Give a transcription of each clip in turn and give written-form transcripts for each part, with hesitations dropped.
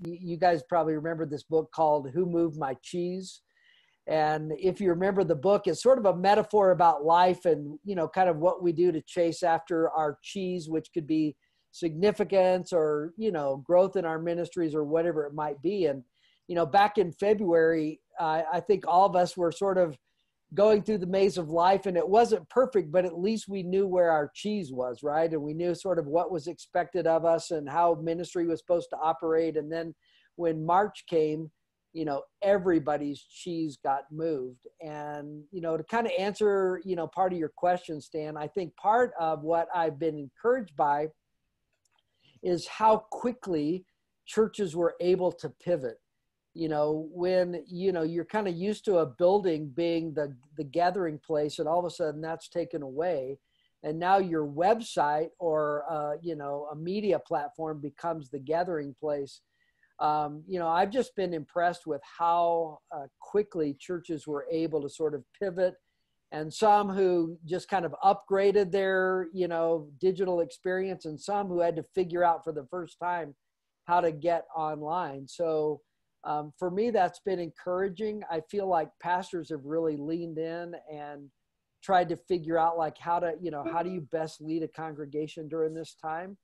you guys probably remember this book called Who Moved My Cheese? And if you remember the book, it's sort of a metaphor about life and, kind of what we do to chase after our cheese, which could be significance or, growth in our ministries or whatever it might be. And, back in February, I think all of us were sort of going through the maze of life, and it wasn't perfect, but at least we knew where our cheese was, right? And we knew sort of what was expected of us and how ministry was supposed to operate. And then when March came, everybody's cheese got moved. And, to kind of answer, part of your question, Stan, I think part of what I've been encouraged by is how quickly churches were able to pivot. When, you're kind of used to a building being the gathering place, and all of a sudden that's taken away. And now your website or, a media platform becomes the gathering place. I've just been impressed with how quickly churches were able to sort of pivot, and some who just kind of upgraded their, digital experience, and some who had to figure out for the first time how to get online. So for me, that's been encouraging. I feel like pastors have really leaned in and tried to figure out like how do you best lead a congregation during this time?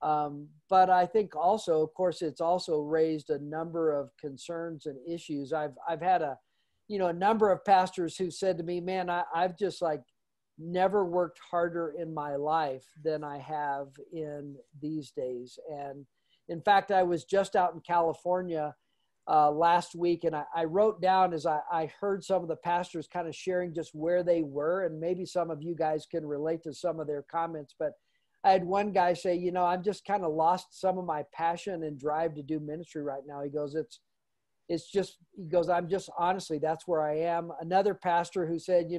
But I think also, of course, it's also raised a number of concerns and issues. I've had a number of pastors who said to me, man, I've just like never worked harder in my life than I have in these days. And in fact, I was just out in California last week, and I wrote down as I heard some of the pastors kind of sharing just where they were, and maybe some of you guys can relate to some of their comments, but I had one guy say, I'm just kind of lost some of my passion and drive to do ministry right now. He goes, I'm just honestly, that's where I am. Another pastor who said,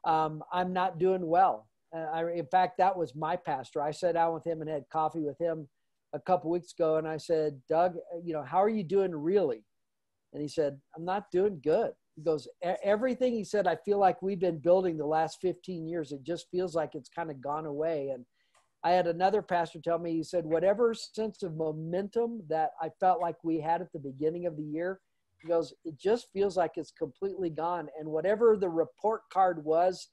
I'm not doing well. In fact, that was my pastor. I sat down with him and had coffee with him a couple weeks ago. And I said, Doug, how are you doing really? And he said, I'm not doing good. He goes, everything he said, I feel like we've been building the last 15 years. It just feels like it's kind of gone away. And I had another pastor tell me, he said, whatever sense of momentum that I felt like we had at the beginning of the year, he goes, it just feels like it's completely gone. And whatever the report card was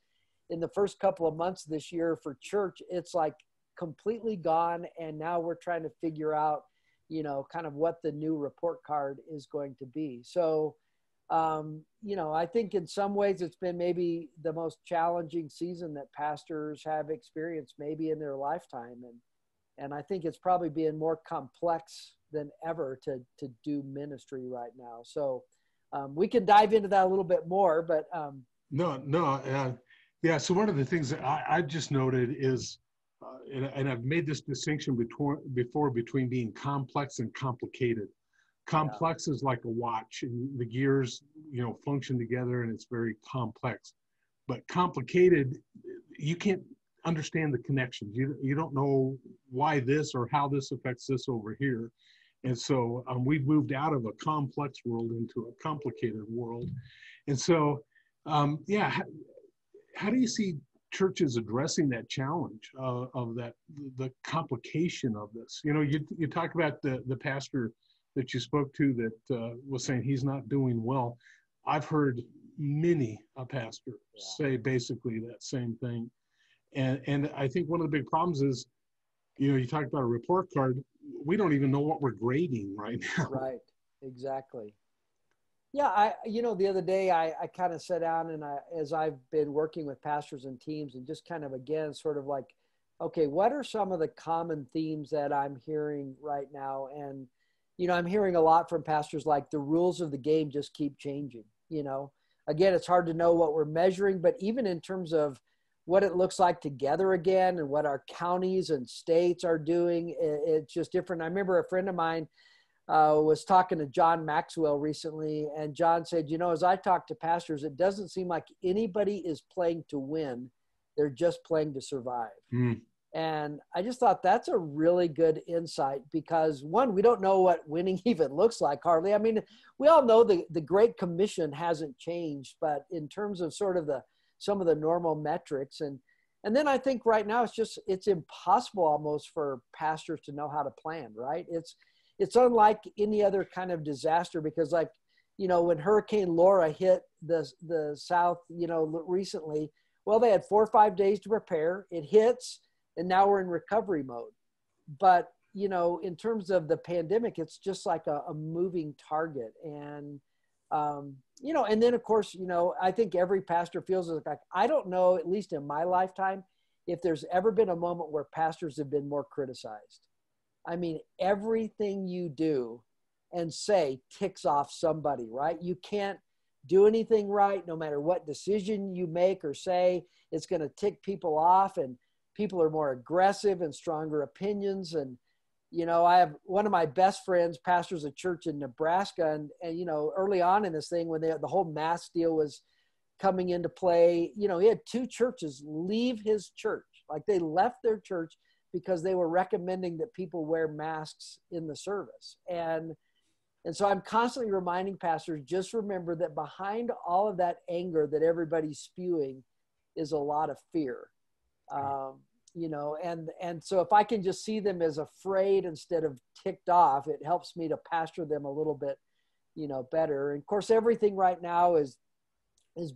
in the first couple of months this year for church, it's like completely gone. And now we're trying to figure out, kind of what the new report card is going to be. So, I think in some ways it's been maybe the most challenging season that pastors have experienced maybe in their lifetime. And I think it's probably being more complex than ever to do ministry right now. So we can dive into that a little bit more, but. Yeah. So one of the things that I just noted is, and I've made this distinction before between being complex and complicated. Complex is like a watch, and the gears, function together, and it's very complex. But complicated, you can't understand the connections. You don't know why this or how this affects this over here. And so we've moved out of a complex world into a complicated world. And so, how do you see churches addressing that challenge of the complication of this? You talk about the pastor that you spoke to that was saying he's not doing well. I've heard many a pastor say basically that same thing. And I think one of the big problems is, you talked about a report card. We don't even know what we're grading right now. Right, exactly. Yeah, the other day I kind of sat down and as I've been working with pastors and teams and just kind of, again, sort of like, okay, what are some of the common themes that I'm hearing right now? And I'm hearing a lot from pastors like the rules of the game just keep changing. Again, it's hard to know what we're measuring, but even in terms of what it looks like to gather again and what our counties and states are doing, it's just different. I remember a friend of mine was talking to John Maxwell recently, and John said, as I talk to pastors, it doesn't seem like anybody is playing to win. They're just playing to survive. And I just thought that's a really good insight because, one, we don't know what winning even looks like hardly. I mean, we all know the Great Commission hasn't changed, but in terms of sort of some of the normal metrics. And then I think right now it's impossible almost for pastors to know how to plan, right? it's unlike any other kind of disaster, because like, you know, when Hurricane Laura hit the South, you know, recently, well, they had 4 or 5 days to prepare. It hits, and now we're in recovery mode. But, you know, in terms of the pandemic, it's just like a moving target. And, you know, and then of course, you know, I think every pastor feels like, I don't know, at least in my lifetime, if there's ever been a moment where pastors have been more criticized. I mean, everything you do and say ticks off somebody, right? You can't do anything right, no matter what decision you make or say, it's going to tick people off, and people are more aggressive and stronger opinions. And, you know, I have one of my best friends pastors a church in Nebraska. And you know, early on in this thing, when the whole mask deal was coming into play, you know, he had 2 churches leave his church. Like, they left their church because they were recommending that people wear masks in the service. And so I'm constantly reminding pastors, just remember that behind all of that anger that everybody's spewing is a lot of fear. You know, and so if I can just see them as afraid instead of ticked off, it helps me to pastor them a little bit, you know, better. And of course, everything right now is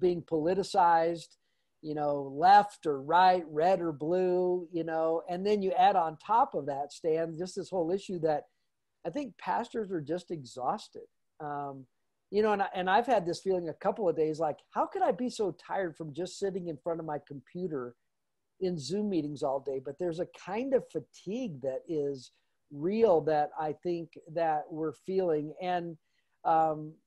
being politicized, you know, left or right, red or blue, you know, and then you add on top of that, Stan, just this whole issue that I think pastors are just exhausted. You know, and I've had this feeling a couple of days, like, how could I be so tired from just sitting in front of my computer in Zoom meetings all day? But there's a kind of fatigue that is real that I think that we're feeling. And,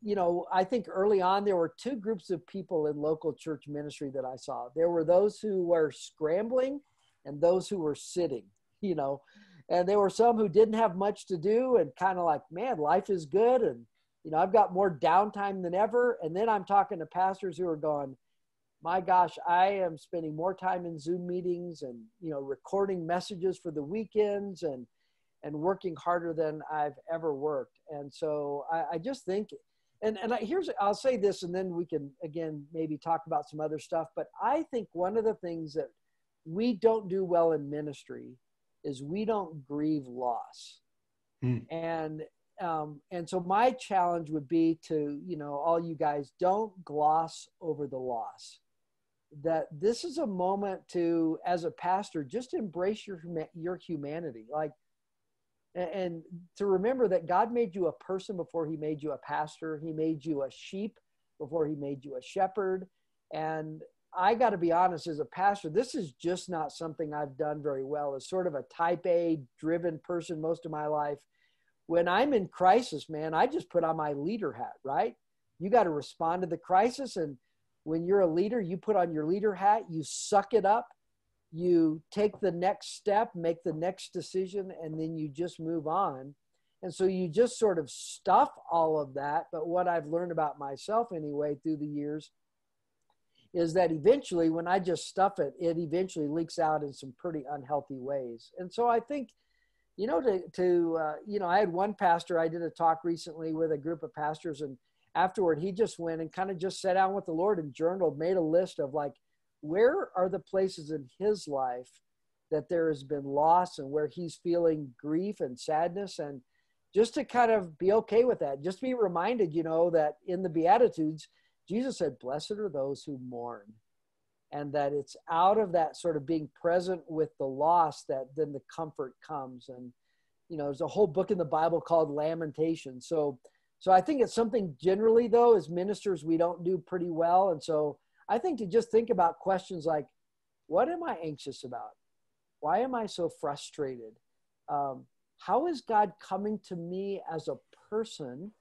you know, I think early on, there were 2 groups of people in local church ministry that I saw. There were those who were scrambling and those who were sitting, you know, and there were some who didn't have much to do and kind of like, man, life is good. And, you know, I've got more downtime than ever. And then I'm talking to pastors who are going, my gosh, I am spending more time in Zoom meetings and, you know, recording messages for the weekends and working harder than I've ever worked. And so I just think, I'll say this, and then we can, again, maybe talk about some other stuff. But I think one of the things that we don't do well in ministry is we don't grieve loss. And so my challenge would be to, you know, all you guys, don't gloss over the loss. That this is a moment to, as a pastor, just embrace your humanity. Like, and to remember that God made you a person before he made you a pastor. He made you a sheep before he made you a shepherd. And I got to be honest, as a pastor, this is just not something I've done very well. As sort of a type A driven person most of my life. When I'm in crisis, man, I just put on my leader hat, right? You got to respond to the crisis. And when you're a leader, you put on your leader hat, you suck it up, you take the next step, make the next decision, and then you just move on. And so you just sort of stuff all of that. But what I've learned about myself anyway through the years is that eventually when I just stuff it, it eventually leaks out in some pretty unhealthy ways. And so I think, you know, you know, I had one pastor, I did a talk recently with a group of pastors, and afterward, he just went and kind of just sat down with the Lord and journaled, made a list of like, where are the places in his life that there has been loss and where he's feeling grief and sadness, and just to kind of be okay with that. Just be reminded, you know, that in the Beatitudes, Jesus said, blessed are those who mourn, and that it's out of that sort of being present with the loss that then the comfort comes. And, you know, there's a whole book in the Bible called Lamentations. So I think it's something generally, though, as ministers, we don't do pretty well. And so I think to just think about questions like, what am I anxious about? Why am I so frustrated? How is God coming to me as a person,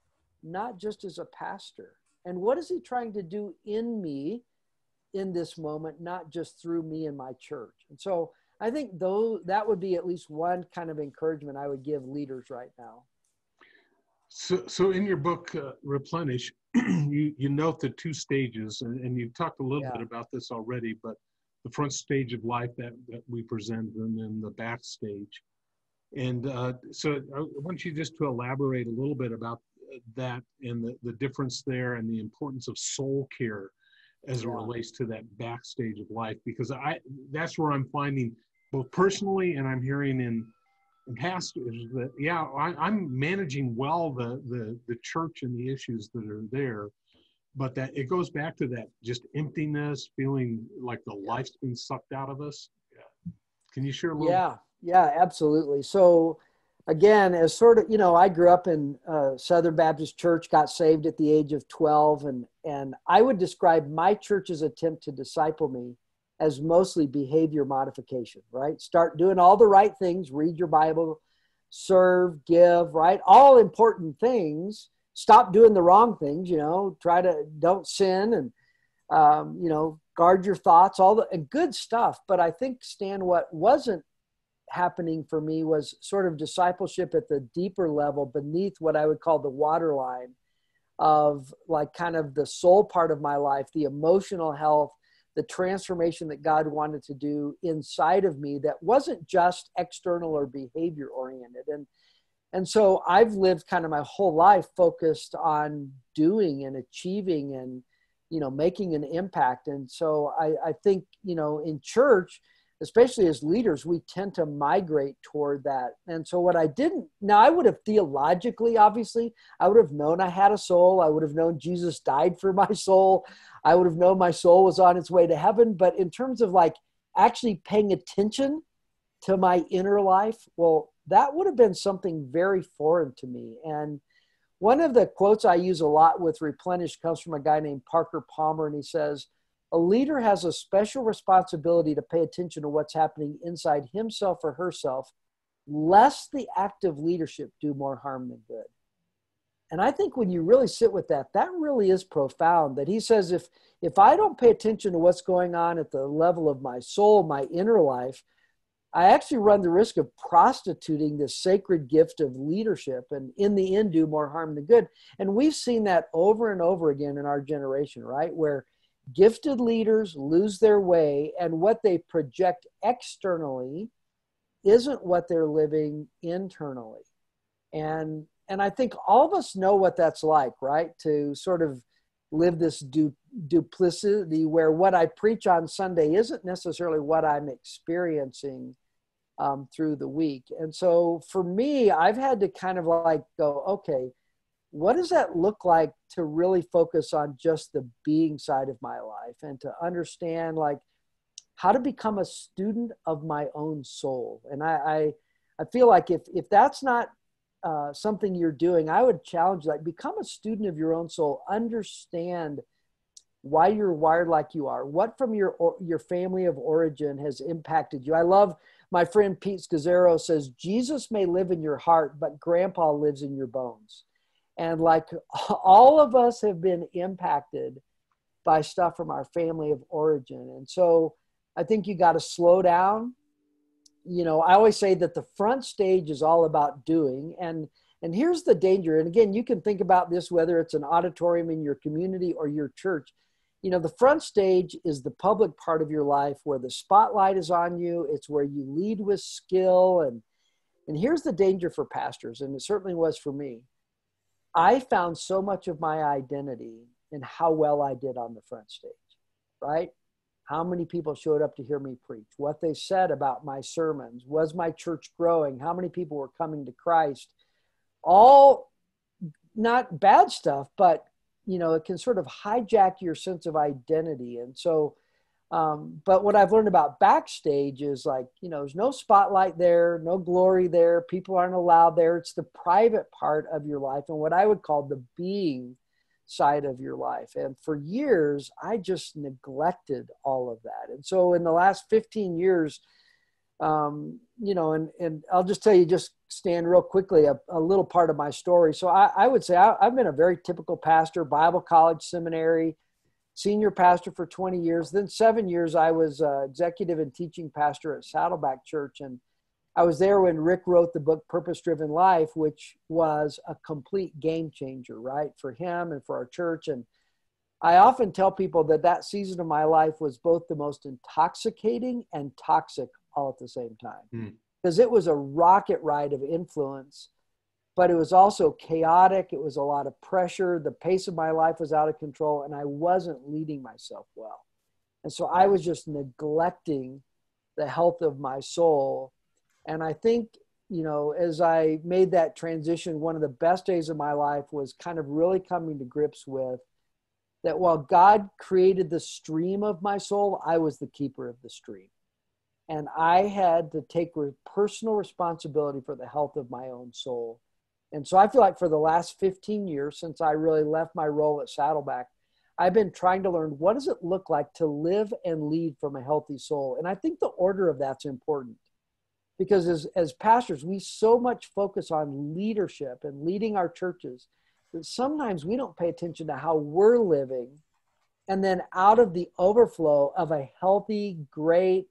not just as a pastor? And what is he trying to do in me in this moment, not just through me and my church? And so I think that would be at least one kind of encouragement I would give leaders right now. So in your book, Replenish, you note the 2 stages, and you've talked a little bit about this already, but the front stage of life that we present, and then the backstage. And so I want you just to elaborate a little bit about that and the difference there and the importance of soul care as it relates to that backstage of life, because that's where I'm finding both personally, and I'm hearing pastors that, yeah, I'm managing well the church and the issues that are there, but that it goes back to that just emptiness, feeling like the life's been sucked out of us. Yeah. Can you share a little? Yeah, absolutely. So again, as sort of, I grew up in Southern Baptist Church, got saved at the age of 12. And I would describe my church's attempt to disciple me as mostly behavior modification, right? Start doing all the right things, read your Bible, serve, give, right? All important things. Stop doing the wrong things, don't sin and, guard your thoughts, all the and good stuff. But I think, Stan, what wasn't happening for me was sort of discipleship at the deeper level beneath what I would call the waterline of like kind of the soul part of my life, the emotional health, the transformation that God wanted to do inside of me that wasn't just external or behavior oriented. And so I've lived kind of my whole life focused on doing and achieving and, making an impact. And so I think, in church, especially as leaders, we tend to migrate toward that. And so what I would have theologically, obviously, I would have known I had a soul. I would have known Jesus died for my soul. I would have known my soul was on its way to heaven. But in terms of like actually paying attention to my inner life, well, that would have been something very foreign to me. And one of the quotes I use a lot with Replenish comes from a guy named Parker Palmer, and he says, "A leader has a special responsibility to pay attention to what's happening inside himself or herself, lest the act of leadership do more harm than good." And I think when you really sit with that, that really is profound. That he says, if I don't pay attention to what's going on at the level of my soul, my inner life, I actually run the risk of prostituting this sacred gift of leadership and in the end do more harm than good. And we've seen that over and over again in our generation, right? Where gifted leaders lose their way and what they project externally isn't what they're living internally. And I think all of us know what that's like, right? To sort of live this duplicity where what I preach on Sunday isn't necessarily what I'm experiencing through the week. And so for me, I've had to kind of like go, okay, what does that look like to really focus on just the being side of my life and to understand like how to become a student of my own soul? And I feel like if that's not something you're doing, I would challenge like become a student of your own soul, understand why you're wired like you are, what from your family of origin has impacted you. I love my friend Pete Scazzaro says, Jesus may live in your heart, but grandpa lives in your bones. And like all of us have been impacted by stuff from our family of origin. And so I think you got to slow down. I always say that the front stage is all about doing. And here's the danger. And again, you can think about this, whether it's an auditorium in your community or your church. The front stage is the public part of your life where the spotlight is on you. It's where you lead with skill. And here's the danger for pastors. And it certainly was for me. I found so much of my identity in how well I did on the front stage, right? How many people showed up to hear me preach, what they said about my sermons, was my church growing, how many people were coming to Christ, all not bad stuff, but, it can sort of hijack your sense of identity. And so, but what I've learned about backstage is like, there's no spotlight there, no glory there. People aren't allowed there. It's the private part of your life and what I would call the being side of your life. And for years, I just neglected all of that. And so in the last 15 years, and I'll just tell you, just Stan, real quickly, a little part of my story. So I would say I've been a very typical pastor, Bible college, seminary, senior pastor for 20 years. Then 7 years, I was executive and teaching pastor at Saddleback Church. And I was there when Rick wrote the book, Purpose Driven Life, which was a complete game changer, right? For him and for our church. And I often tell people that season of my life was both the most intoxicating and toxic all at the same time. Because it was a rocket ride of influence, but it was also chaotic. It was a lot of pressure. The pace of my life was out of control, and I wasn't leading myself well. And so I was just neglecting the health of my soul. And I think as I made that transition, one of the best days of my life was kind of really coming to grips with that while God created the stream of my soul, I was the keeper of the stream. And I had to take personal responsibility for the health of my own soul. And so I feel like for the last 15 years, since I really left my role at Saddleback, I've been trying to learn, what does it look like to live and lead from a healthy soul? And I think the order of that's important, because as pastors, we so much focus on leadership and leading our churches that sometimes we don't pay attention to how we're living. And then out of the overflow of a healthy, great,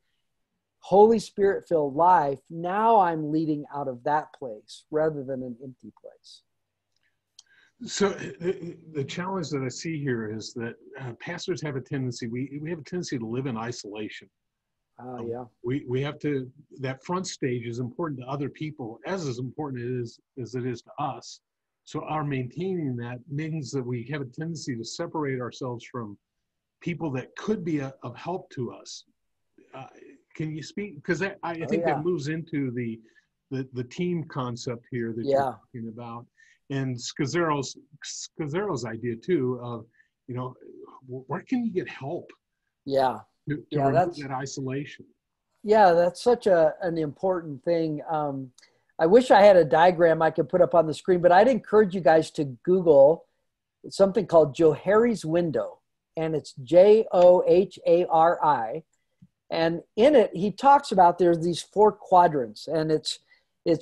Holy Spirit-filled life, now I'm leading out of that place rather than an empty place. So the challenge that I see here is that pastors have a tendency, we have a tendency to live in isolation. Yeah. We have to, that front stage is important to other people as important as it is to us. So our maintaining that means that we have a tendency to separate ourselves from people that could be of help to us. Can you speak? Because I think that moves into the team concept here that you're talking about, and Scazzero's idea too of, where can you get help? Yeah. To remove that isolation. Yeah, that's such an important thing. I wish I had a diagram I could put up on the screen, but I'd encourage you guys to Google something called Johari's window, and it's Johari. And in it, he talks about there's these 4 quadrants, and it's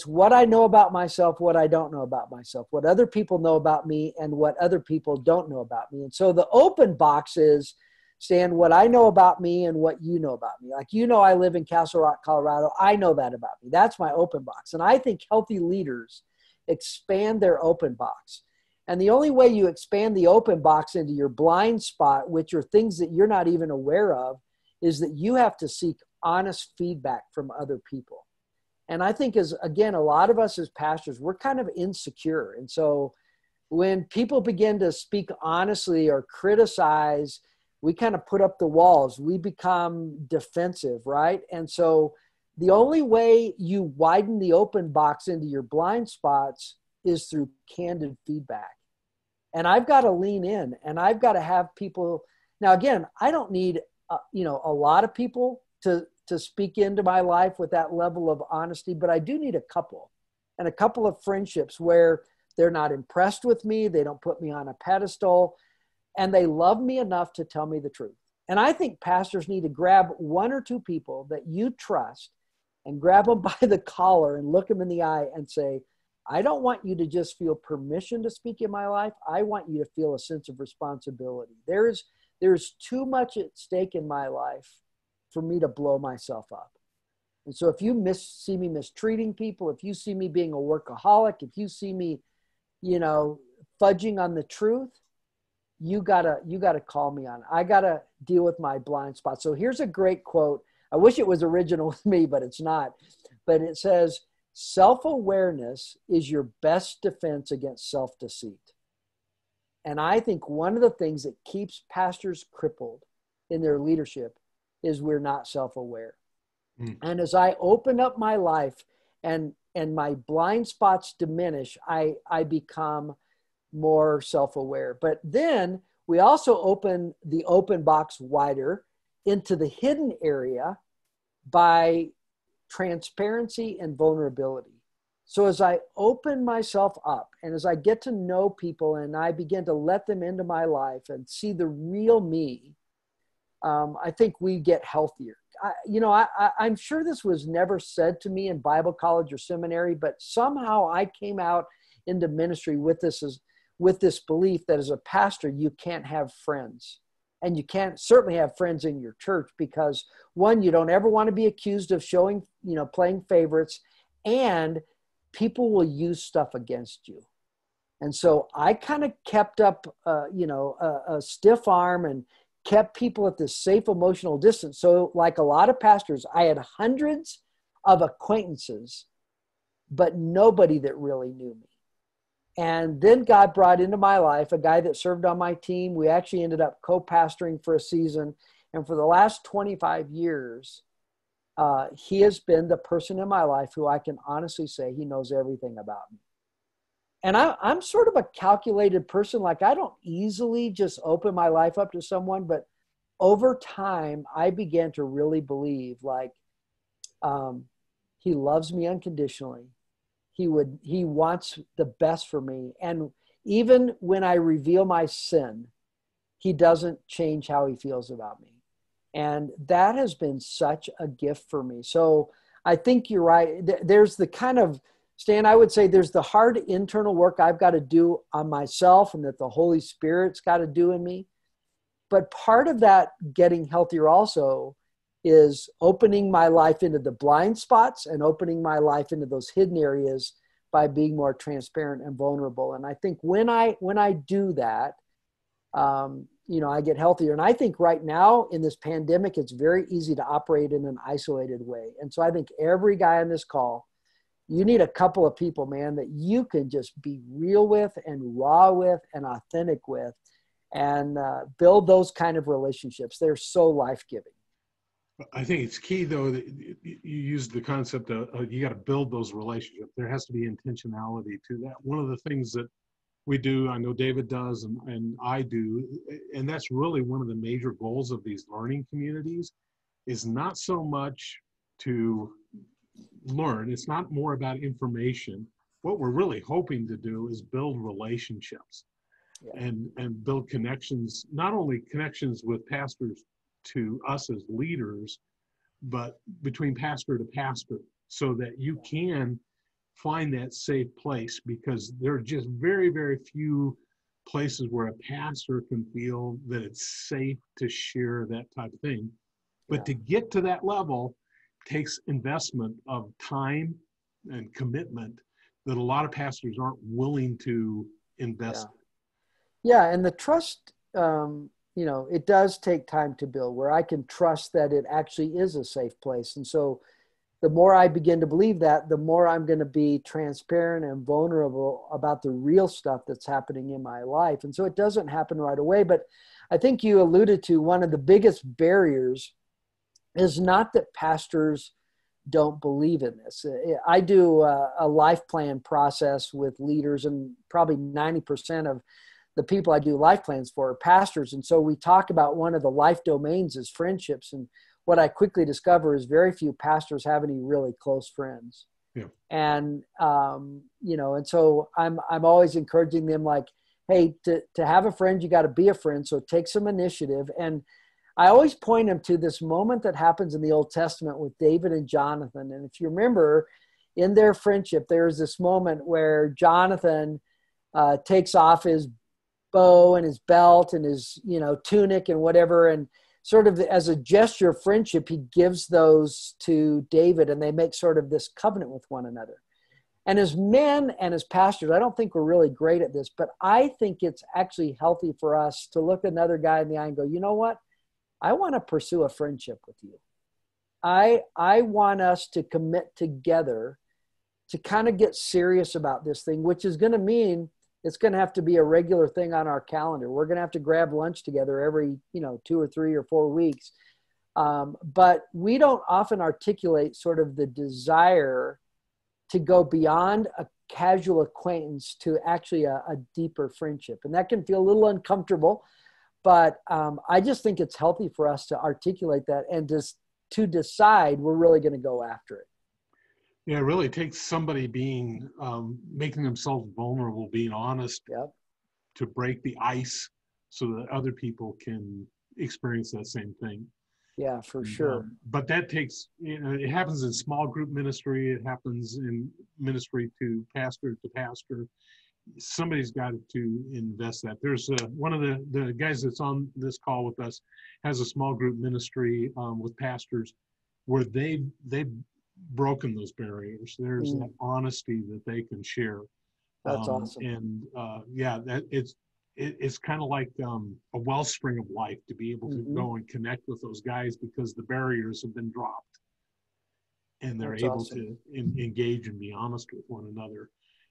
what I know about myself, what I don't know about myself, what other people know about me, and what other people don't know about me. And so the open box is, Stan, what I know about me and what you know about me. Like, I live in Castle Rock, Colorado. I know that about me. That's my open box. And I think healthy leaders expand their open box. And the only way you expand the open box into your blind spot, which are things that you're not even aware of, is that you have to seek honest feedback from other people. And I think again, a lot of us as pastors, we're kind of insecure. And so when people begin to speak honestly or criticize, we kind of put up the walls. We become defensive, right? And so the only way you widen the open box into your blind spots is through candid feedback. And I've got to lean in, and I've got to have people. Now, again, I don't need a lot of people to speak into my life with that level of honesty, but I do need a couple of friendships where they're not impressed with me. They don't put me on a pedestal, and they love me enough to tell me the truth. And I think pastors need to grab 1 or 2 people that you trust and grab them by the collar and look them in the eye and say, I don't want you to just feel permission to speak in my life. I want you to feel a sense of responsibility. There's too much at stake in my life for me to blow myself up. And so if you see me mistreating people, if you see me being a workaholic, if you see me, fudging on the truth, you gotta call me on it. I gotta deal with my blind spot. So here's a great quote. I wish it was original with me, but it's not. But it says, self-awareness is your best defense against self-deceit. And I think one of the things that keeps pastors crippled in their leadership is we're not self-aware. And as I open up my life and my blind spots diminish, I become more self-aware. But then we also open the open box wider into the hidden area by transparency and vulnerability. So as I open myself up and as I get to know people and I begin to let them into my life and see the real me, I think we get healthier. I'm sure this was never said to me in Bible college or seminary, but somehow I came out into ministry with this belief that as a pastor, you can't have friends. And you can't certainly have friends in your church because, one, you don't ever want to be accused of playing favorites, and people will use stuff against you. And so I kind of kept up, a stiff arm and kept people at this safe emotional distance. So like a lot of pastors, I had hundreds of acquaintances, but nobody that really knew me. And then God brought into my life a guy that served on my team. We actually ended up co-pastoring for a season. And for the last 25 years, he has been the person in my life who I can honestly say he knows everything about me. And I'm sort of a calculated person. Like, I don't easily just open my life up to someone, but over time, I began to really believe, like, he loves me unconditionally. He wants the best for me. And even when I reveal my sin, he doesn't change how he feels about me. And that has been such a gift for me. So I think you're right. There's the kind of, Stan, I would say there's the hard internal work I've got to do on myself and that the Holy Spirit's got to do in me. But part of that getting healthier also is opening my life into the blind spots and opening my life into those hidden areas by being more transparent and vulnerable. And I think when I do that, I get healthier. And I think right now in this pandemic, it's very easy to operate in an isolated way. And so I think every guy on this call, you need a couple of people, man, that you can just be real with and raw with and authentic with, and build those kind of relationships. They're so life-giving. I think it's key, though, that you use the concept of you got to build those relationships. There has to be intentionality to that. One of the things that we do, I know David does, and I do, and that's really one of the major goals of these learning communities, is not so much to learn. It's not more about information. What we're really hoping to do is build relationships. Yeah. and build connections, not only connections with pastors to us as leaders, but between pastor to pastor, so that you can find that safe place, because there are just very, very few places where a pastor can feel that it's safe to share that type of thing. But to get to that level takes investment of time and commitment that a lot of pastors aren't willing to invest in. Yeah, and the trust, it does take time to build, where I can trust that it actually is a safe place. And so the more I begin to believe that, the more I'm going to be transparent and vulnerable about the real stuff that's happening in my life. And so it doesn't happen right away. But I think you alluded to one of the biggest barriers is not that pastors don't believe in this. I do a life plan process with leaders, and probably 90% of the people I do life plans for are pastors. And so we talk about one of the life domains is friendships. And what I quickly discover is very few pastors have any really close friends. Yeah. And, and so I'm always encouraging them, like, hey, to have a friend, you got to be a friend. So take some initiative. And I always point them to this moment that happens in the Old Testament with David and Jonathan. And if you remember, in their friendship, there's this moment where Jonathan takes off his bow and his belt and his, tunic and whatever. And sort of as a gesture of friendship, he gives those to David, and they make sort of this covenant with one another. And as men and as pastors, I don't think we're really great at this, but I think it's actually healthy for us to look another guy in the eye and go, you know what? I want to pursue a friendship with you. I want us to commit together to kind of get serious about this thing, which is going to mean it's going to have to be a regular thing on our calendar. We're going to have to grab lunch together every, 2 or 3 or 4 weeks. But we don't often articulate sort of the desire to go beyond a casual acquaintance to actually a deeper friendship. And that can feel a little uncomfortable, but I just think it's healthy for us to articulate that and just to decide we're really going to go after it. Yeah, it really takes somebody being, making themselves vulnerable, being honest, to break the ice so that other people can experience that same thing. Yeah, for sure. But that takes, it happens in small group ministry. It happens in ministry to pastor. Somebody's got to invest that. There's one of the guys that's on this call with us has a small group ministry with pastors where they've broken those barriers. There's that honesty that they can share. That's awesome. And it's kind of like a wellspring of life to be able to go and connect with those guys, because the barriers have been dropped and they're able to engage and be honest with one another.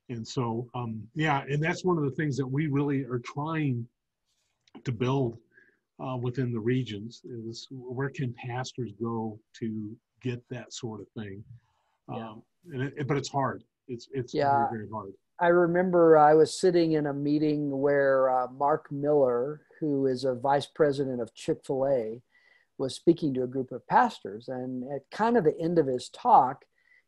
And so, and that's one of the things that we really are trying to build within the regions, is where can pastors go to get that sort of thing. Yeah. But it's hard. It's Yeah. very, very hard. I remember I was sitting in a meeting where Mark Miller, who is a vice president of Chick-fil-A, was speaking to a group of pastors. And at kind of the end of his talk,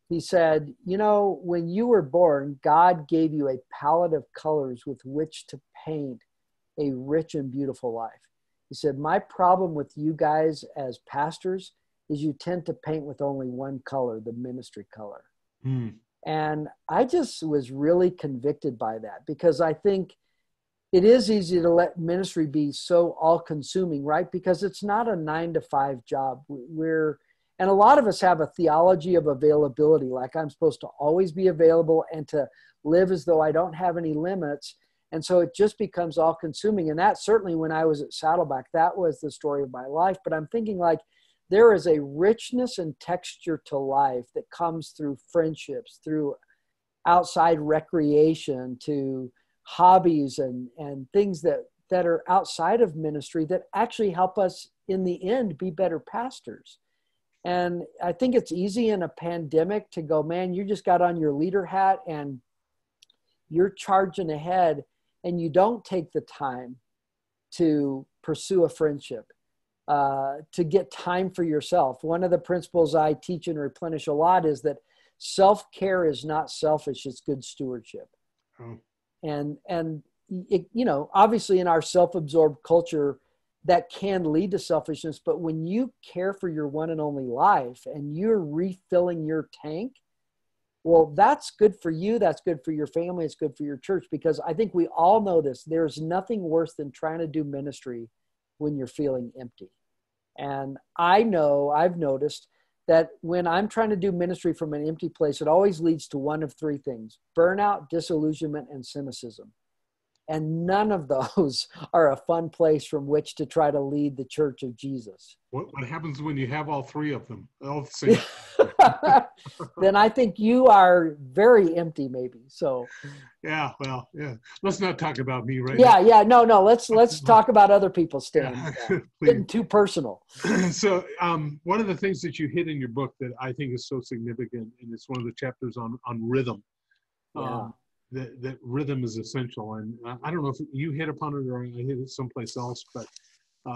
he said, you know, when you were born, God gave you a palette of colors with which to paint a rich and beautiful life. He said, my problem with you guys as pastors is you tend to paint with only one color, the ministry color. And I just was really convicted by that, because I think it is easy to let ministry be so all-consuming, right? Because it's not a 9-to-5 job. And a lot of us have a theology of availability, like I'm supposed to always be available and to live as though I don't have any limits. And so it just becomes all-consuming. And that certainly, when I was at Saddleback, that was the story of my life. But I'm thinking, like, there is a richness and texture to life that comes through friendships, through outside recreation, to hobbies and things that are outside of ministry that actually help us in the end be better pastors. And I think it's easy in a pandemic to go, man, you just got on your leader hat and you're charging ahead, and you don't take the time to pursue a friendship, to get time for yourself. One of the principles I teach in Replenish a lot is that self-care is not selfish, it's good stewardship. Oh. And it, you know, obviously in our self-absorbed culture, that can lead to selfishness. But when you care for your one and only life and you're refilling your tank, well, that's good for you. That's good for your family. It's good for your church, because I think we all know this. There's nothing worse than trying to do ministry when you're feeling empty. And I know, I've noticed that when I'm trying to do ministry from an empty place, it always leads to one of three things: burnout, disillusionment, and cynicism. And none of those are a fun place from which to try to lead the church of Jesus. What happens when you have all three of them? All the same. Then I think you are very empty, maybe. So yeah, well, yeah. Let's not talk about me right now. Yeah, no. Let's talk about other people, Stan. Yeah, getting too personal. So one of the things that you hit in your book that I think is so significant, and it's one of the chapters on rhythm. Yeah. That rhythm is essential. And I don't know if you hit upon it or I hit it someplace else, but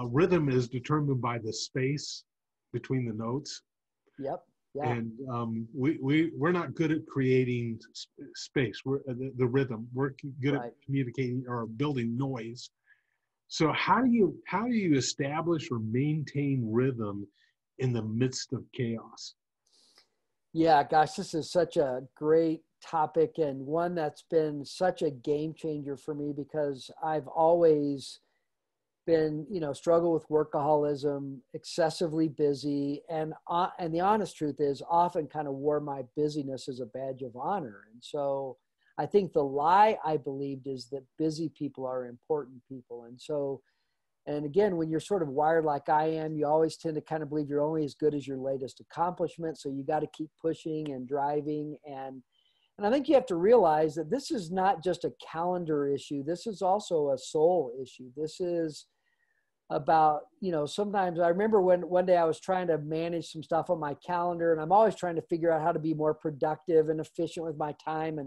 rhythm is determined by the space between the notes. Yep. Yeah. And we're not good at creating space. We're the rhythm. We're good at communicating or building noise. So how do you establish or maintain rhythm in the midst of chaos? Yeah, gosh, this is such a great topic, and one that's been such a game changer for me, because I've always been, struggle with workaholism, excessively busy, and the honest truth is often kind of wore my busyness as a badge of honor. And so I think the lie I believed is that busy people are important people. And again, when you're sort of wired like I am, you always tend to kind of believe you're only as good as your latest accomplishment. So you got to keep pushing and driving. And I think you have to realize that this is not just a calendar issue. This is also a soul issue. This is about, sometimes I remember when one day I was trying to manage some stuff on my calendar, and I'm always trying to figure out how to be more productive and efficient with my time.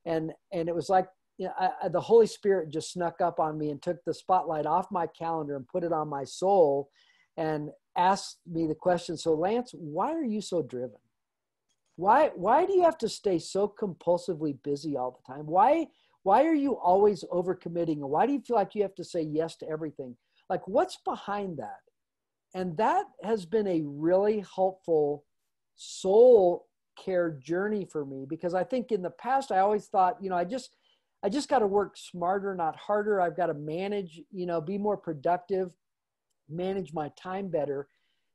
And it was like, the Holy Spirit just snuck up on me and took the spotlight off my calendar and put it on my soul and asked me the question, so Lance, why are you so driven? Why do you have to stay so compulsively busy all the time? Why are you always overcommitting? And why do you feel like you have to say yes to everything? Like, what's behind that? And that has been a really helpful soul care journey for me, because I think in the past, I always thought, I just got to work smarter, not harder. I've got to manage, be more productive, manage my time better.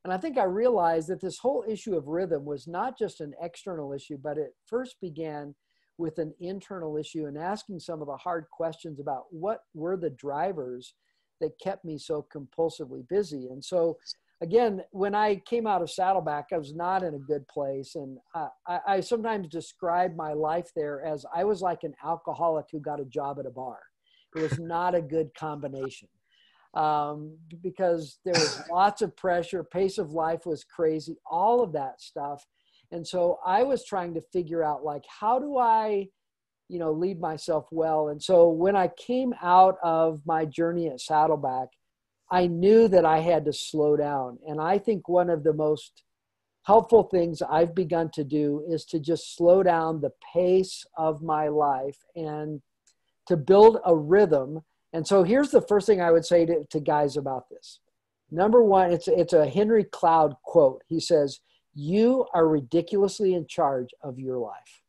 And I think I realized that this whole issue of rhythm was not just an external issue, but it first began with an internal issue and asking some of the hard questions about what were the drivers that kept me so compulsively busy. And so again, when I came out of Saddleback, I was not in a good place. And I sometimes describe my life there as I was like an alcoholic who got a job at a bar. It was not a good combination. because there was lots of pressure. Pace of life was crazy, all of that stuff. And so I was trying to figure out, like, how do I, lead myself well? And so when I came out of my journey at Saddleback, I knew that I had to slow down. And I think one of the most helpful things I've begun to do is to just slow down the pace of my life and to build a rhythm. And so here's the first thing I would say to guys about this. Number one, it's a Henry Cloud quote. He says, "You are ridiculously in charge of your life."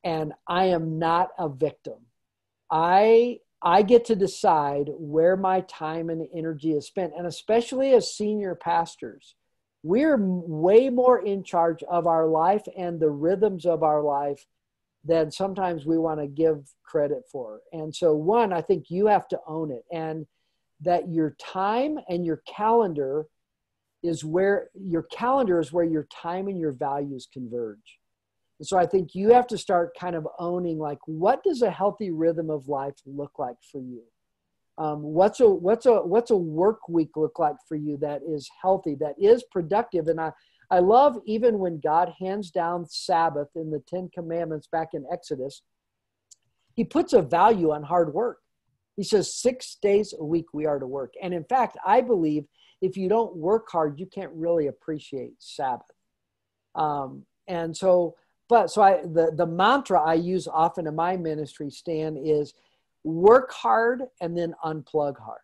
And I am not a victim. I get to decide where my time and energy is spent. And especially as senior pastors, we're way more in charge of our life and the rhythms of our life than sometimes we want to give credit for. And so one, I think you have to own it, and that your time and your calendar is where your time and your values converge. And so I think you have to start kind of owning, like, what does a healthy rhythm of life look like for you? What's a work week look like for you that is healthy, that is productive? And I love, even when God hands down Sabbath in the 10 Commandments back in Exodus, he puts a value on hard work. He says 6 days a week we are to work. And in fact, I believe if you don't work hard, you can't really appreciate Sabbath. The mantra I use often in my ministry, Stan, is work hard and then unplug hard.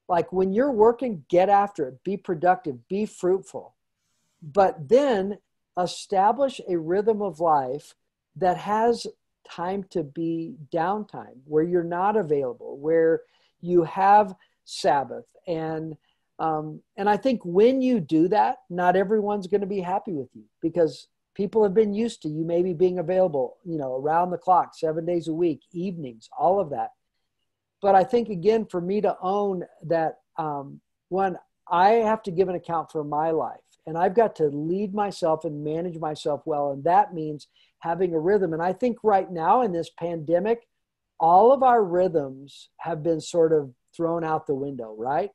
Like, when you're working, get after it, be productive, be fruitful, but then establish a rhythm of life that has time to be downtime, where you're not available, where you have Sabbath. And I think when you do that, not everyone's going to be happy with you, because people have been used to you maybe being available, around the clock, 7 days a week, evenings, all of that. But I think, again, for me to own that, one, I have to give an account for my life, and I've got to lead myself and manage myself well. And that means having a rhythm. And I think right now in this pandemic, all of our rhythms have been sort of thrown out the window, right?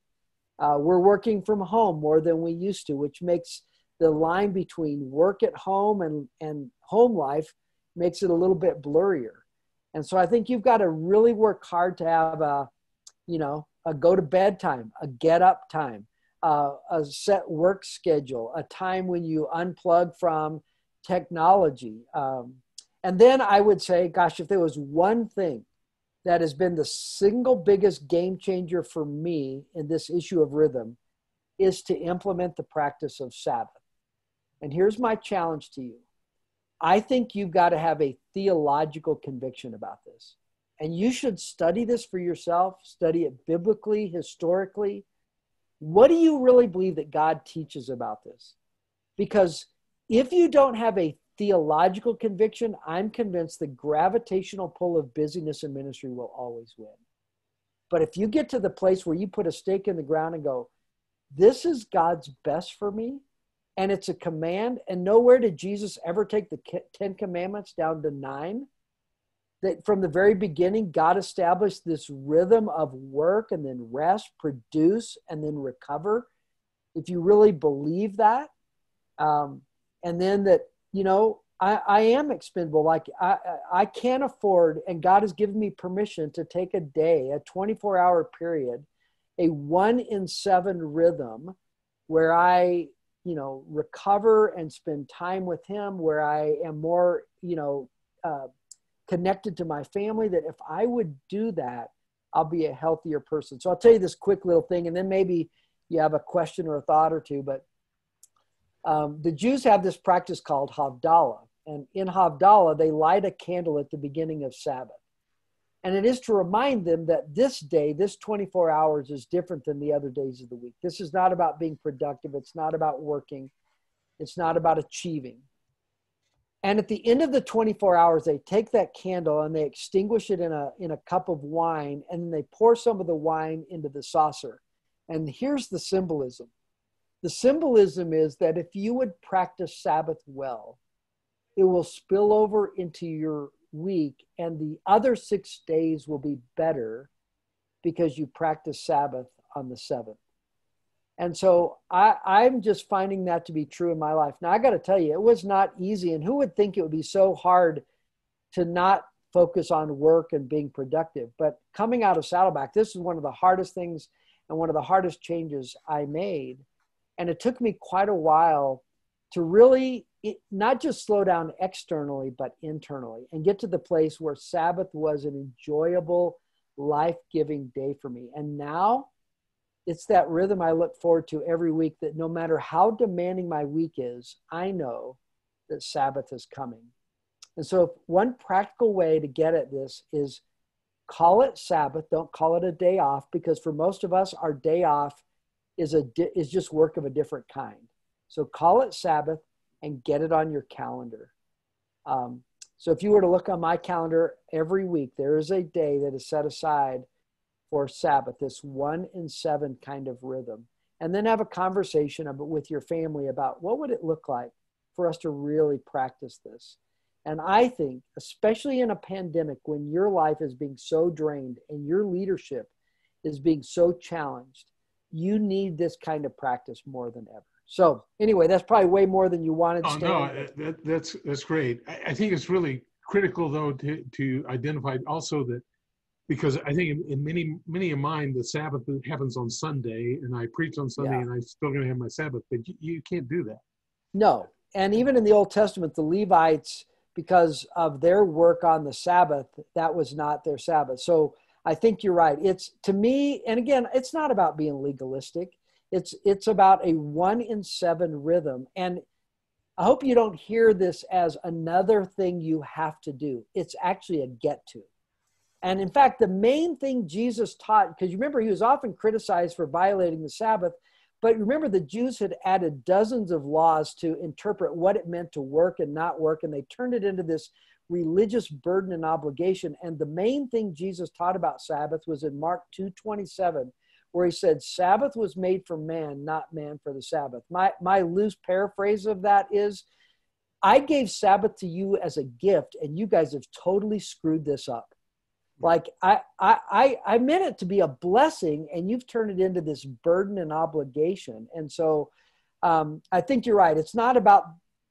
We're working from home more than we used to, which makes the line between work at home and home life makes it a little bit blurrier. And so I think you've got to really work hard to have a go to bed time, a get up time, a set work schedule, a time when you unplug from technology. And then I would say, gosh, if there was one thing that has been the single biggest game changer for me in this issue of rhythm, is to implement the practice of Sabbath. And here's my challenge to you. I think you've got to have a theological conviction about this. And you should study this for yourself, study it biblically, historically. What do you really believe that God teaches about this? Because if you don't have a theological conviction, I'm convinced the gravitational pull of busyness in ministry will always win. But if you get to the place where you put a stake in the ground and go, this is God's best for me, and it's a command, and nowhere did Jesus ever take the 10 Commandments down to 9. That from the very beginning, God established this rhythm of work and then rest, produce, and then recover. If you really believe that, and then that, I am expendable. Like I can't afford, and God has given me permission to take a day, a 24-hour period, a 1 in 7 rhythm where I, recover and spend time with him, where I am more, connected to my family, that if I would do that, I'll be a healthier person. So I'll tell you this quick little thing, and then maybe you have a question or a thought or two, but the Jews have this practice called Havdalah. And in Havdalah, they light a candle at the beginning of Sabbath. And it is to remind them that this day, this 24 hours is different than the other days of the week. This is not about being productive. It's not about working. It's not about achieving. And at the end of the 24 hours, they take that candle and they extinguish it in a cup of wine, and then they pour some of the wine into the saucer. And here's the symbolism. The symbolism is that if you would practice Sabbath well, it will spill over into your week, and the other 6 days will be better because you practice Sabbath on the seventh. And so I'm just finding that to be true in my life. Now, I got to tell you, it was not easy. And who would think it would be so hard to not focus on work and being productive? But coming out of Saddleback, this is one of the hardest things and one of the hardest changes I made. And it took me quite a while to really not just slow down externally, but internally, and get to the place where Sabbath was an enjoyable, life-giving day for me. And now it's that rhythm I look forward to every week, that no matter how demanding my week is, I know that Sabbath is coming. And so one practical way to get at this is call it Sabbath. Don't call it a day off, because for most of us, our day off is just work of a different kind. So call it Sabbath and get it on your calendar. So if you were to look on my calendar every week, there is a day that is set aside for Sabbath, this 1 in 7 kind of rhythm. And then have a conversation with your family about what would it look like for us to really practice this. And I think, especially in a pandemic, when your life is being so drained and your leadership is being so challenged, you need this kind of practice more than ever. So anyway, that's probably way more than you wanted. Oh, no, that's great. I think it's really critical, though, to identify also that, because I think in many of mine, the Sabbath happens on Sunday, and I preach on Sunday, and I'm still going to have my Sabbath, but you can't do that. No. And even in the Old Testament, the Levites, because of their work on the Sabbath, that was not their Sabbath. So I think you're right. It's, to me, and again, it's not about being legalistic. It's about a 1 in 7 rhythm. And I hope you don't hear this as another thing you have to do. It's actually a get to. And in fact, the main thing Jesus taught, because you remember he was often criticized for violating the Sabbath, but remember the Jews had added dozens of laws to interpret what it meant to work and not work, and they turned it into this religious burden and obligation. And the main thing Jesus taught about Sabbath was in Mark 2:27, where he said, Sabbath was made for man, not man for the Sabbath. My loose paraphrase of that is, I gave Sabbath to you as a gift, and you guys have totally screwed this up. Like I meant it to be a blessing, and you've turned it into this burden and obligation. And so I think you're right. It's not about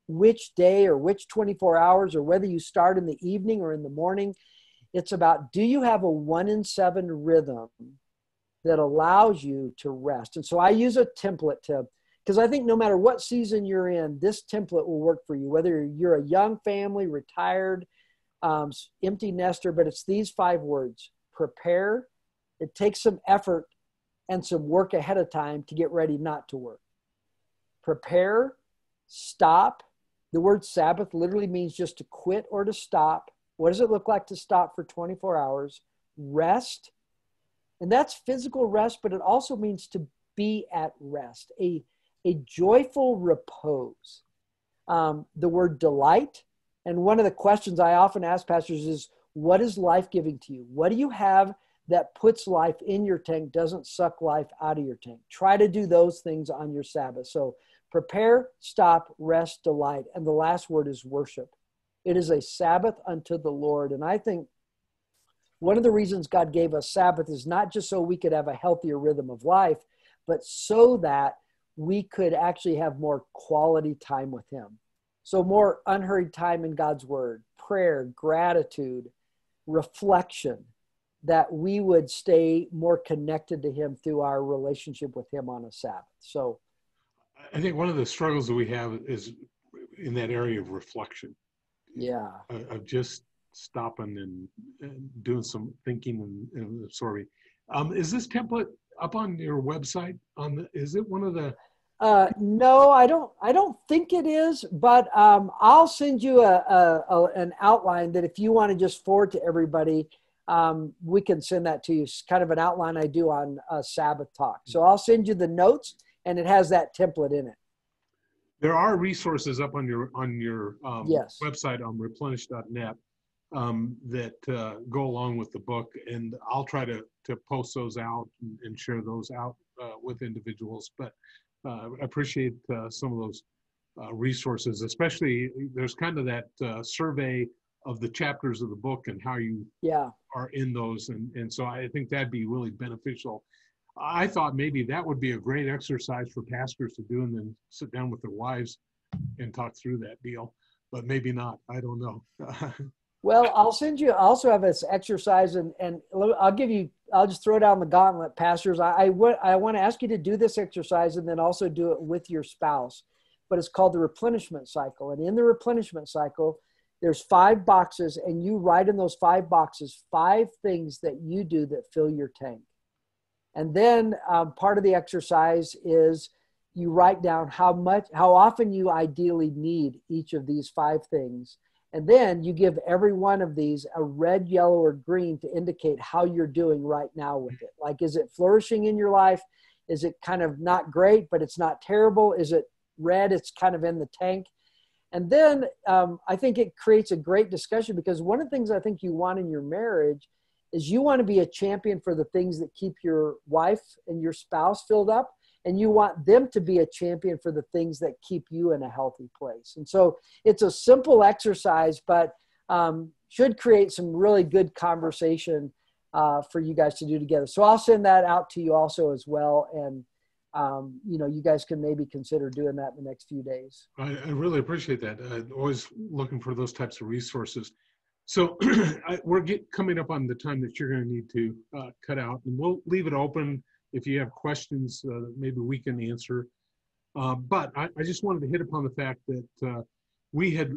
which day or which 24 hours or whether you start in the evening or in the morning. It's about, do you have a 1 in 7 rhythm that allows you to rest? And so I use a template because I think no matter what season you're in, this template will work for you, whether you're a young family, retired, empty nester, but it's these 5 words: prepare. It takes some effort and some work ahead of time to get ready not to work. Prepare, stop. The word Sabbath literally means just to quit or to stop. What does it look like to stop for 24 hours? Rest. And that's physical rest, but it also means to be at rest, a joyful repose. The word delight. And one of the questions I often ask pastors is, what is life giving to you? What do you have that puts life in your tank, doesn't suck life out of your tank? Try to do those things on your Sabbath. So prepare, stop, rest, delight. And the last word is worship. It is a Sabbath unto the Lord. And I think one of the reasons God gave us Sabbath is not just so we could have a healthier rhythm of life, but so that we could actually have more quality time with him. So more unhurried time in God's word, prayer, gratitude, reflection, that we would stay more connected to him through our relationship with him on a Sabbath. So I think one of the struggles that we have is in that area of reflection. Yeah. Of just stopping and doing some thinking and absorbing. Is this template up on your website? Is it one of the... No, I don't think it is, but I'll send you an outline that if you want to just forward to everybody, we can send that to you. It's kind of an outline I do on Sabbath talk. So I'll send you the notes, and it has that template in it. There are resources up on your Yes. website on replenish.net that go along with the book, and I'll try to post those out and share those out with individuals. But I appreciate some of those resources, especially there's kind of that survey of the chapters of the book and how you are in those. And so I think that'd be really beneficial. I thought maybe that would be a great exercise for pastors to do and then sit down with their wives and talk through that deal, but maybe not. I don't know. Well, I'll send you, I also have this exercise and I'll just throw down the gauntlet, pastors. I want to ask you to do this exercise and then also do it with your spouse, but it's called the replenishment cycle. And in the replenishment cycle, there's 5 boxes and you write in those 5 boxes, 5 things that you do that fill your tank. And then part of the exercise is you write down how often you ideally need each of these 5 things. And then you give every one of these a red, yellow, or green to indicate how you're doing right now with it. Like, is it flourishing in your life? Is it kind of not great, but it's not terrible? Is it red? It's kind of in the tank. And then I think it creates a great discussion, because one of the things I think you want in your marriage is you want to be a champion for the things that keep your wife and your spouse filled up. And you want them to be a champion for the things that keep you in a healthy place. And so it's a simple exercise, but should create some really good conversation for you guys to do together. So I'll send that out to you also as well. And, you guys can maybe consider doing that in the next few days. I really appreciate that. I'm always looking for those types of resources. So we're coming up on the time that you're going to need to cut out, and we'll leave it open. If you have questions, maybe we can answer. But I just wanted to hit upon the fact that we had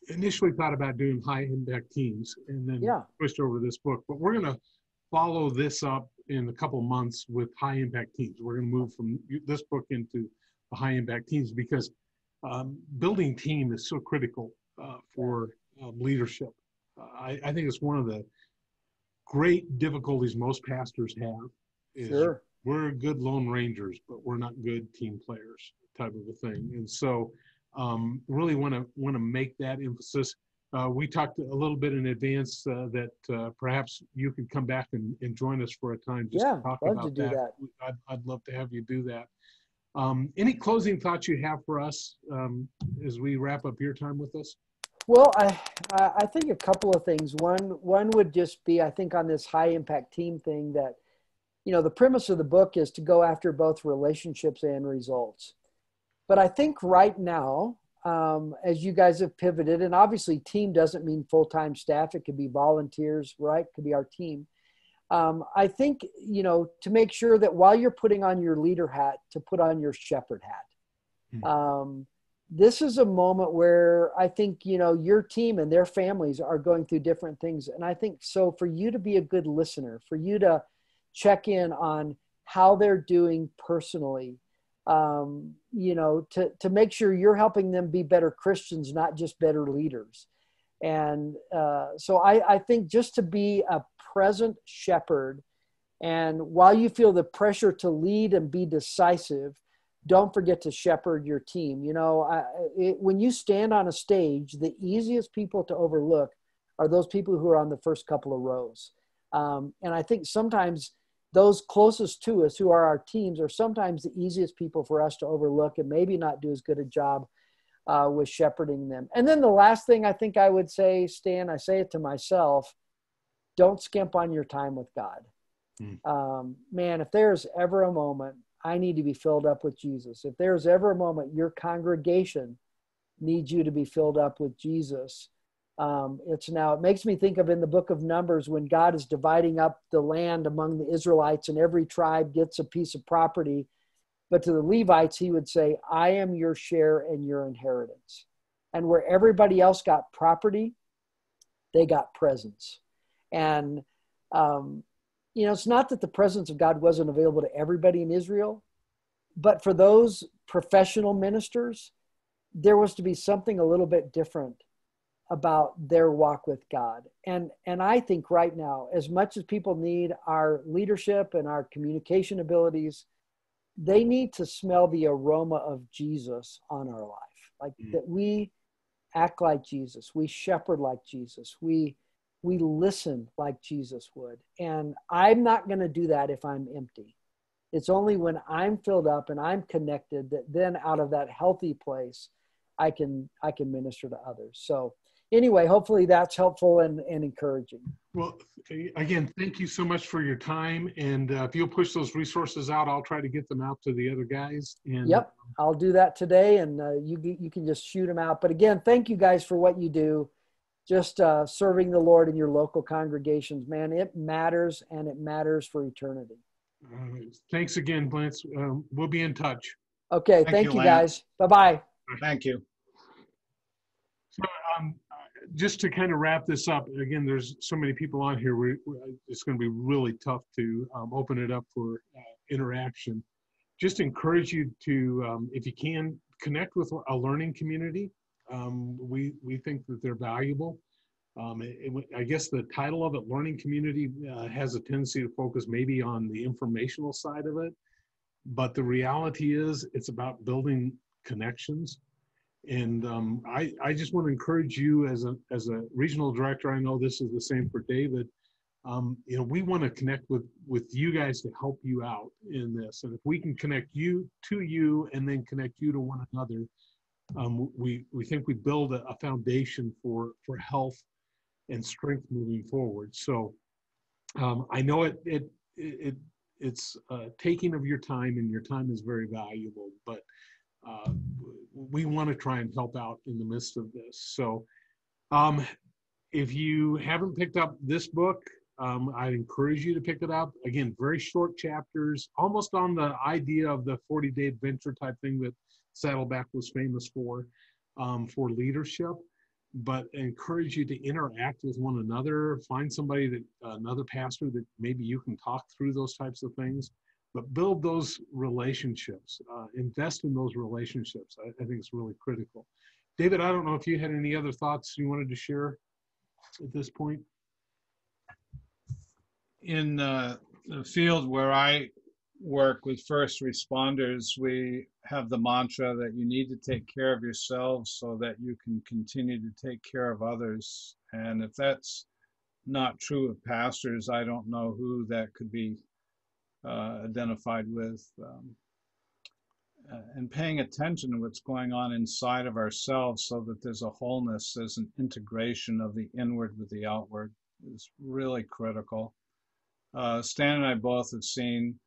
initially thought about doing high impact teams and then switched over to this book. But we're going to follow this up in a couple months with high impact teams. We're going to move from this book into the high impact teams, because building team is so critical for leadership. I think it's one of the great difficulties most pastors have. Sure. We're good lone rangers, but we're not good team players, type of a thing. And so really want to make that emphasis. We talked a little bit in advance that perhaps you could come back and join us for a time just to talk about that. I'd love to have you do that. Any closing thoughts you have for us as we wrap up your time with us? Well, I think a couple of things. One would just be, I think, on this high impact team thing, that the premise of the book is to go after both relationships and results. But I think right now, as you guys have pivoted, and obviously team doesn't mean full-time staff. It could be volunteers, right? It could be our team. I think, to make sure that while you're putting on your leader hat, to put on your shepherd hat. This is a moment where I think, your team and their families are going through different things. And I think so for you to be a good listener, for you to check in on how they're doing personally, to make sure you're helping them be better Christians, not just better leaders. And so I think just to be a present shepherd, and while you feel the pressure to lead and be decisive, don't forget to shepherd your team. When you stand on a stage, the easiest people to overlook are those people who are on the first couple of rows. And I think sometimes those closest to us, who are our teams, are sometimes the easiest people for us to overlook and maybe not do as good a job with shepherding them. And then the last thing I think I would say, Stan, I say it to myself, don't skimp on your time with God. Man, if there's ever a moment I need to be filled up with Jesus, if there's ever a moment your congregation needs you to be filled up with Jesus, it's now. It makes me think of in the book of Numbers, when God is dividing up the land among the Israelites and every tribe gets a piece of property. But to the Levites, he would say, I am your share and your inheritance. And where everybody else got property, they got presence. And, it's not that the presence of God wasn't available to everybody in Israel, but for those professional ministers, there was to be something a little bit different about their walk with God. And I think right now, as much as people need our leadership and our communication abilities, they need to smell the aroma of Jesus on our life. Like that we act like Jesus, we shepherd like Jesus, we listen like Jesus would. And I'm not going to do that if I'm empty. It's only when I'm filled up and I'm connected that then out of that healthy place, I can minister to others. So anyway, hopefully that's helpful and encouraging. Well, again, thank you so much for your time. And if you'll push those resources out, I'll try to get them out to the other guys. And Yep, I'll do that today, and you can just shoot them out. But again, thank you guys for what you do. Just serving the Lord in your local congregations, man, it matters, and it matters for eternity. Thanks again, Lance. We'll be in touch. Okay, thank you guys. Bye-bye. Thank you. So, just to kind of wrap this up, again, there's so many people on here. It's going to be really tough to open it up for interaction. Just encourage you to, if you can, connect with a learning community. We think that they're valuable. I guess the title of it, learning community, has a tendency to focus maybe on the informational side of it. But the reality is it's about building connections. And I just want to encourage you as a regional director. I know this is the same for David. We want to connect with you guys to help you out in this. And if we can connect you to you and then connect you to one another, we think we build a foundation for health and strength moving forward. So I know it's taking of your time, and your time is very valuable, but we want to try and help out in the midst of this. So if you haven't picked up this book, I'd encourage you to pick it up. Again, very short chapters, almost on the idea of the 40-day adventure type thing that Saddleback was famous for leadership. But encourage you to interact with one another. Find somebody another pastor that maybe you can talk through those types of things. But build those relationships, invest in those relationships. I think it's really critical. David, I don't know if you had any other thoughts you wanted to share at this point. In the field where I work with first responders, we have the mantra that you need to take care of yourselves so that you can continue to take care of others. And if that's not true of pastors, I don't know who that could be identified with, and paying attention to what's going on inside of ourselves so that there's a wholeness, there's an integration of the inward with the outward is really critical. Stan and I both have seen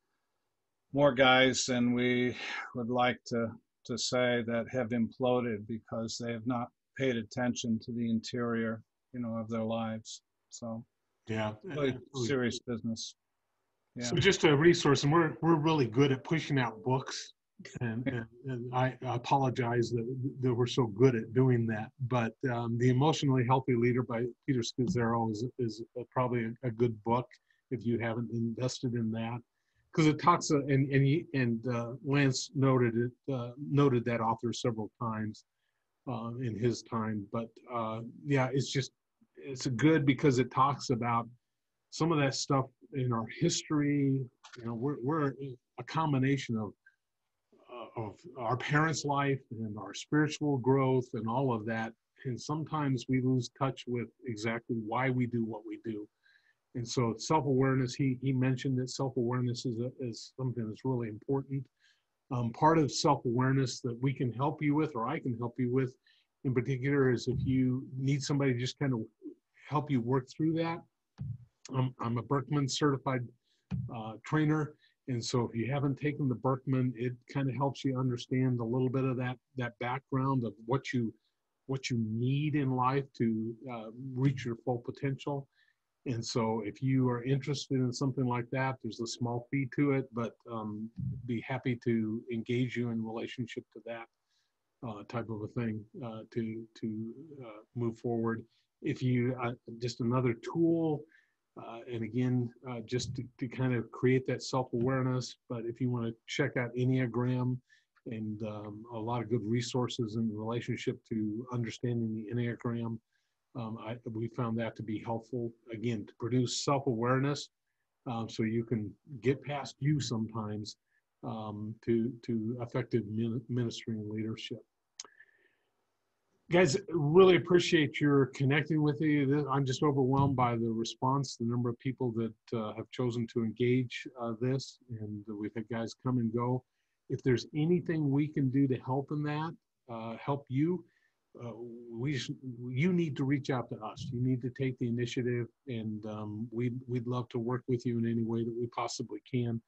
more guys than we would like to say that have imploded because they have not paid attention to the interior, of their lives. So yeah, really serious business. Yeah. So just a resource, and we're really good at pushing out books, and I apologize that we're so good at doing that. But The Emotionally Healthy Leader by Peter Scazzaro is probably a good book if you haven't invested in that, because it talks and Lance noted that author several times in his time. But yeah, it's good because it talks about some of that stuff in our history. We're a combination of our parents' life and our spiritual growth and all of that. And sometimes we lose touch with exactly why we do what we do. And so self-awareness, he mentioned that self-awareness is something that's really important. Part of self-awareness that we can help you with, or I can help you with in particular, is if you need somebody to just kind of help you work through that. I'm a Berkman certified trainer, and so if you haven't taken the Berkman, it kind of helps you understand a little bit of that background of what you need in life to reach your full potential. And so if you are interested in something like that, there's a small fee to it, but be happy to engage you in relationship to that type of a thing to move forward. If you just another tool. And again, just to kind of create that self-awareness. But if you want to check out Enneagram and a lot of good resources in relationship to understanding the Enneagram, we found that to be helpful, again, to produce self-awareness so you can get past you sometimes to effective ministering leadership. Guys, really appreciate your connecting with me. I'm just overwhelmed by the response, the number of people that have chosen to engage this, and we've had guys come and go. If there's anything we can do to help in that, help you, you need to reach out to us. You need to take the initiative, and we'd love to work with you in any way that we possibly can.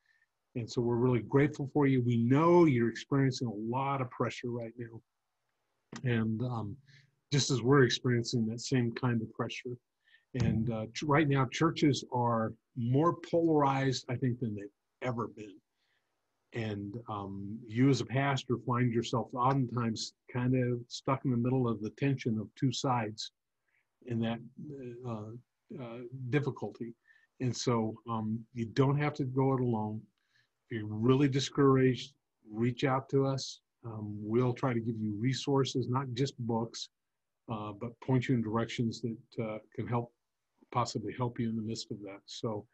And so we're really grateful for you. We know you're experiencing a lot of pressure right now, and just as we're experiencing that same kind of pressure. And right now, churches are more polarized, I think, than they've ever been. And you as a pastor find yourself oftentimes kind of stuck in the middle of the tension of two sides in that difficulty. And so you don't have to go it alone. If you're really discouraged, reach out to us. We'll try to give you resources, not just books, but point you in directions that can possibly help you in the midst of that. So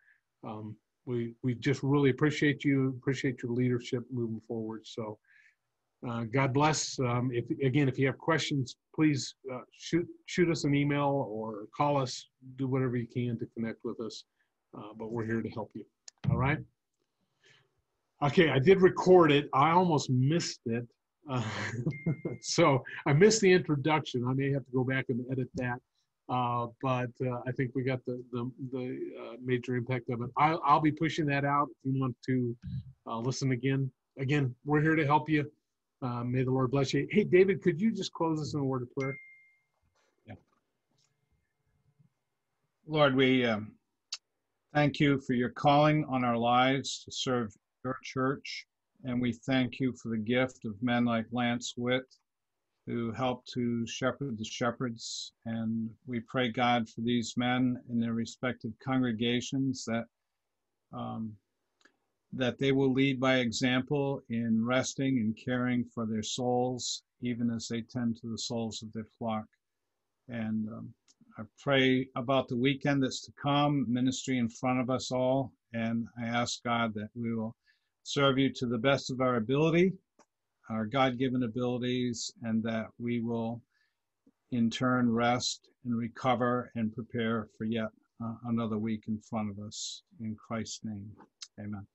we just really appreciate you, appreciate your leadership moving forward. So God bless. If you have questions, please shoot us an email or call us, do whatever you can to connect with us. But we're here to help you. All right. Okay, I did record it. I almost missed it. So I missed the introduction. I may have to go back and edit that. But I think we got the major impact of it. I'll be pushing that out if you want to listen again. Again, we're here to help you. May the Lord bless you. Hey, David, could you just close us in a word of prayer? Yeah. Lord, we thank you for your calling on our lives to serve your church. And we thank you for the gift of men like Lance WITT, who help to shepherd the shepherds. And we pray, God, for these men in their respective congregations that they will lead by example in resting and caring for their souls, even as they tend to the souls of their flock. And I pray about the weekend that's to come, ministry in front of us all. And I ask, God, that we will serve you to the best of our ability, our God-given abilities, and that we will in turn rest and recover and prepare for yet another week in front of us. In Christ's name, amen.